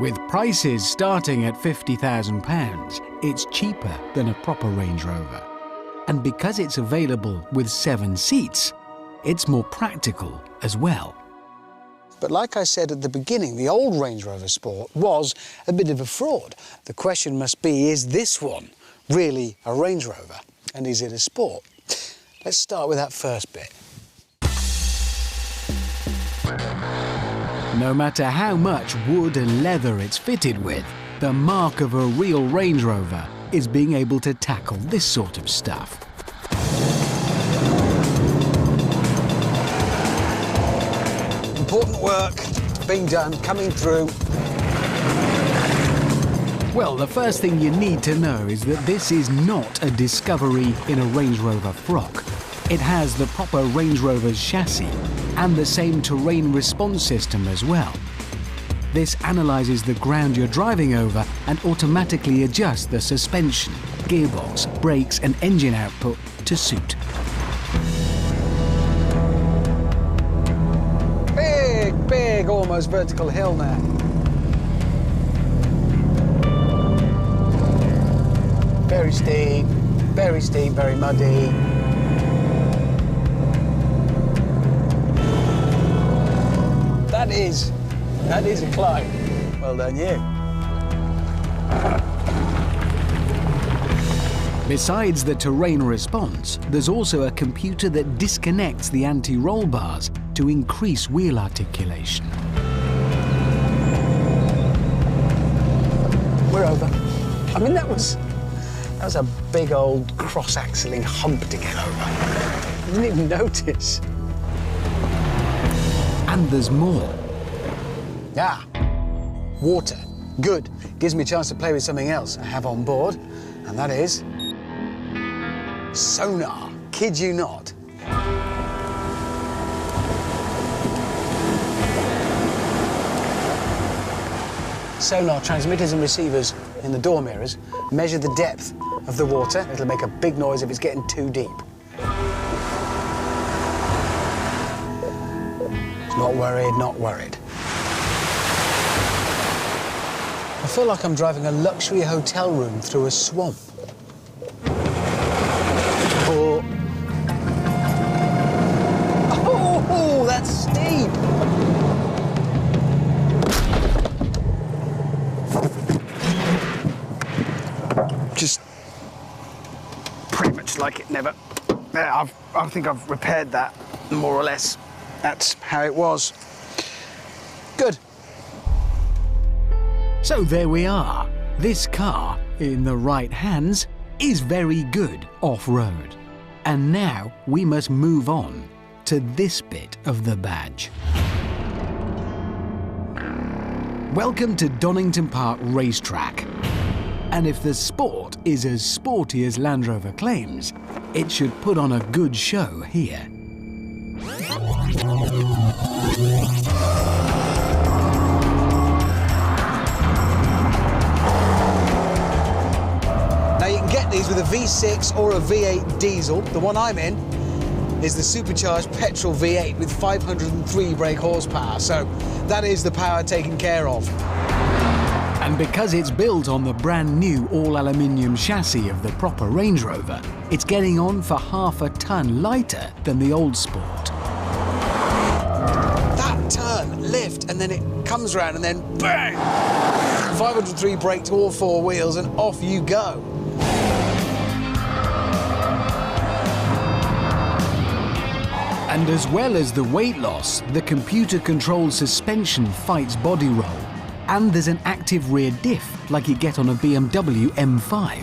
With prices starting at £50,000, it's cheaper than a proper Range Rover. And because it's available with 7 seats, it's more practical as well. But like I said at the beginning, the old Range Rover Sport was a bit of a fraud. The question must be, is this one really a Range Rover? And is it a Sport? Let's start with that first bit. No matter how much wood and leather it's fitted with, the mark of a real Range Rover is being able to tackle this sort of stuff. Important work being done, coming through. Well, the first thing you need to know is that this is not a discovery in a Range Rover frock. It has the proper Range Rover's chassis and the same terrain response system as well. This analyses the ground you're driving over and automatically adjusts the suspension, gearbox, brakes and engine output to suit. Big, almost vertical hill now. Very steep, very muddy. That is a climb. Well done, you. Besides the terrain response, there's also a computer that disconnects the anti-roll bars to increase wheel articulation. We're over. I mean, that was a big old cross-axling hump to get over. I didn't even notice. And there's more. Ah, water. Good. Gives me a chance to play with something else I have on board, and that is sonar. Kid you not. Sonar transmitters and receivers in the door mirrors measure the depth of the water. It'll make a big noise if it's getting too deep. Not worried, not worried. I feel like I'm driving a luxury hotel room through a swamp. Oh, that's steep. Just pretty much like it never. I think I've repaired that, more or less. That's how it was. Good. So there we are. This car, in the right hands, is very good off-road. And now we must move on to this bit of the badge. Welcome to Donington Park Racetrack. And if the Sport is as sporty as Land Rover claims, it should put on a good show here. Now you can get these with a V6 or a V8 diesel. The one I'm in is the supercharged petrol V8 with 503 brake horsepower, so that is the power taken care of. And because it's built on the brand new all-aluminium chassis of the proper Range Rover, it's getting on for half a ton lighter than the old Sport. That turn, lift, and then it comes round and then bang! 503 brake to all 4 wheels and off you go. And as well as the weight loss, the computer-controlled suspension fights body roll. And there's an active rear diff, like you get on a BMW M5.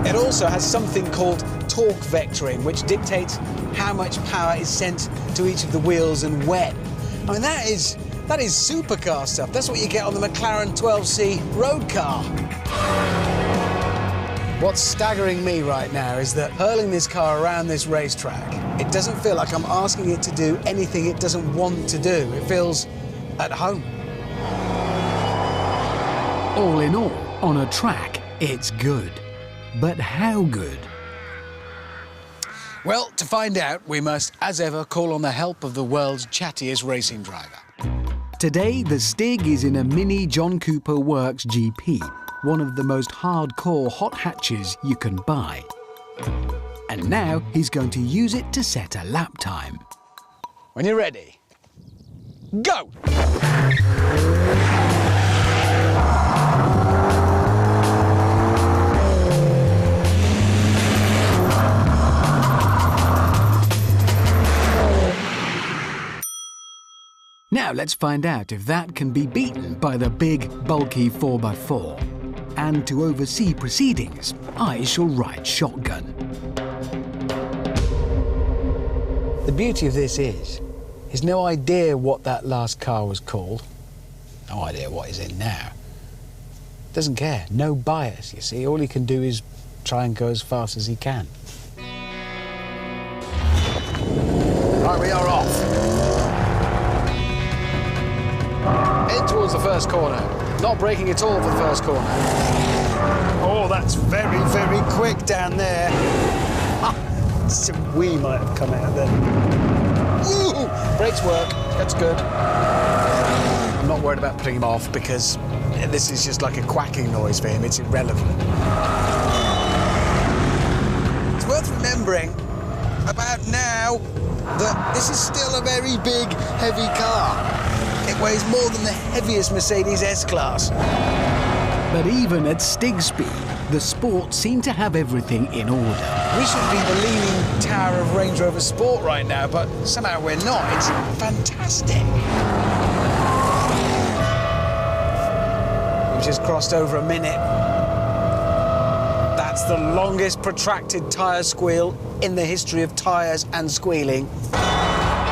It also has something called torque vectoring, which dictates how much power is sent to each of the wheels and when. I mean, that is supercar stuff. That's what you get on the McLaren 12C road car. What's staggering me right now is that hurling this car around this racetrack, it doesn't feel like I'm asking it to do anything it doesn't want to do. It feels at home. All in all, on a track, it's good. But how good? Well, to find out, we must, as ever, call on the help of the world's chattiest racing driver. Today, the Stig is in a mini John Cooper Works GP, one of the most hardcore hot hatches you can buy. And now he's going to use it to set a lap time. When you're ready, go! Now let's find out if that can be beaten by the big, bulky 4x4. And to oversee proceedings, I shall ride shotgun. The beauty of this is, he's no idea what that last car was called. No idea what he's in now. Doesn't care, no bias, you see. All he can do is try and go as fast as he can. Right, we are off. In towards the first corner. Not braking at all for the first corner. Oh, that's very, very quick down there. Some wee might have come out there. Woo! Brakes work, that's good. I'm not worried about putting him off because this is just like a quacking noise for him, it's irrelevant. It's worth remembering about now that this is still a very big, heavy car. It weighs more than the heaviest Mercedes S-Class. But even at Stig speed, the Sport seemed to have everything in order. We should be the leaning tower of Range Rover Sport right now, but somehow we're not. It's fantastic. We've just crossed over a minute. That's the longest protracted tyre squeal in the history of tyres and squealing.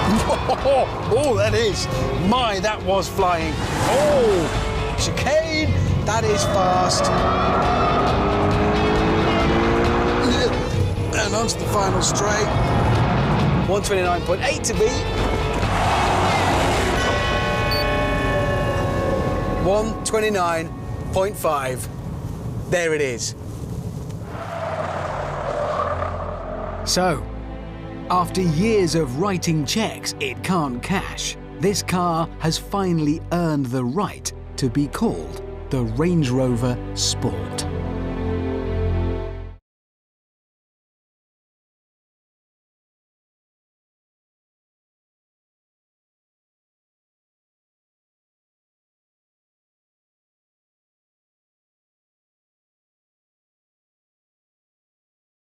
Oh, that is. My, that was flying. Oh, chicane. That is fast. And onto the final straight. 129.8 to beat. 129.5. There it is. So, after years of writing checks it can't cash, this car has finally earned the right to be called the Range Rover Sport.